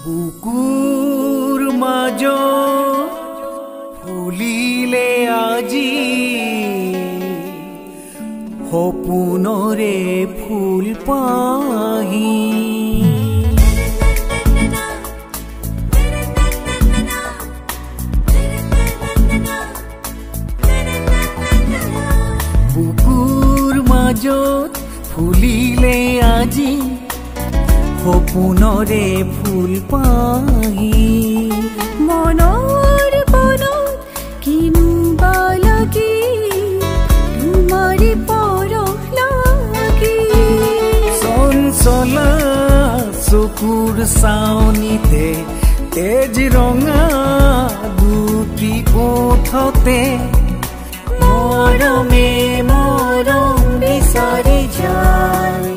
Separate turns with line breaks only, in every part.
বুকুৰ মাজত ফুলিলে আজি সপোনৰে ফুল পাহি বুকুৰ মাজত ফুলিলে আজি সপোনৰে ফুল পাহি
মনৰ বনত কিনুবা লাগি তোমাৰে পৰশ লাগি
চঞ্চলা চকুৰ চাৱনিতে তেজ ৰঙা দুটি ওঠতে মৰমে মৰম বিচাৰি যায়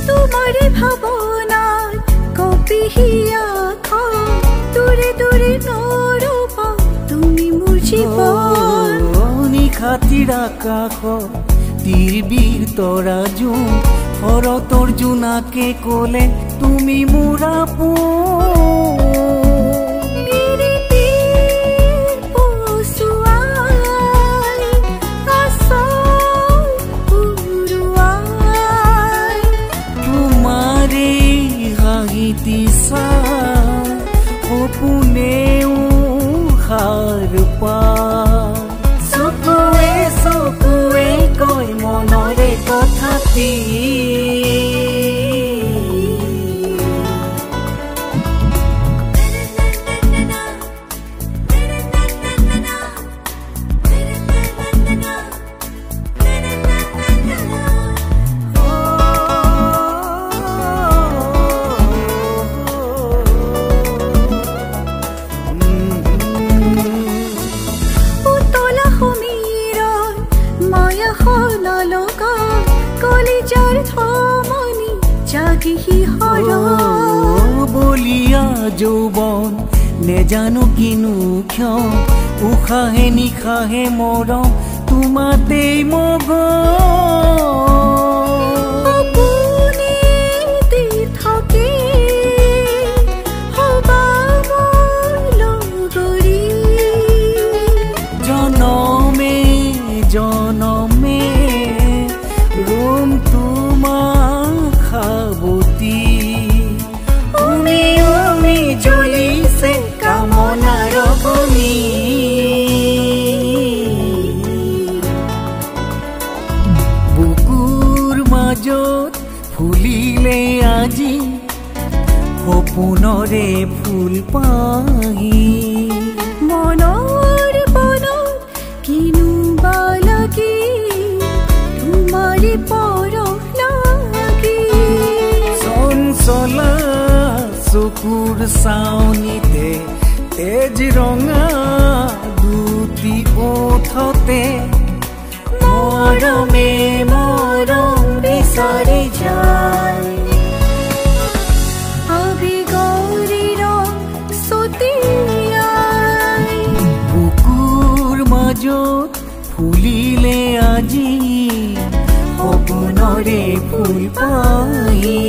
তোমাৰে ভাৱনাত কপিহিয়া খা দূৰে দূৰে নৰবা তুমি মোৰ জীৱন
নিশাতিৰ আকাশত তীৰবিৰ তৰা জোন শৰতৰ জোনাকে ক'লে তুমি মোৰ আপোন সপোনেও সাৰ পায় চকুৱে চকুৱে কয় মনৰে কথাটি
কলিজাৰ থমনি জাগিহি
বলিয়া যৌৱন নেজানো কিনো ক্ষয় উশাহে নিশাহে মৰম তোমাতেই জনমে জনমে ৰোম তোমাক খাবতি উমি উমি জ্বলিছে কামনাৰ অগ্নি বুকুৰ মাজত ফুলিলে আজি সপোনৰে ফুল পাহি
মনৰ বনত কিনুবা লাগি তোমাৰে পৰশ লাগি
চঞ্চলা চকুৰ চাৱনিতে তেজ ৰঙা দুটি ওঠতে মৰমে মৰম বিচাৰি যায় বুকুৰ মাজত ফুলিলে আজি সপোনৰে ফুল পাহি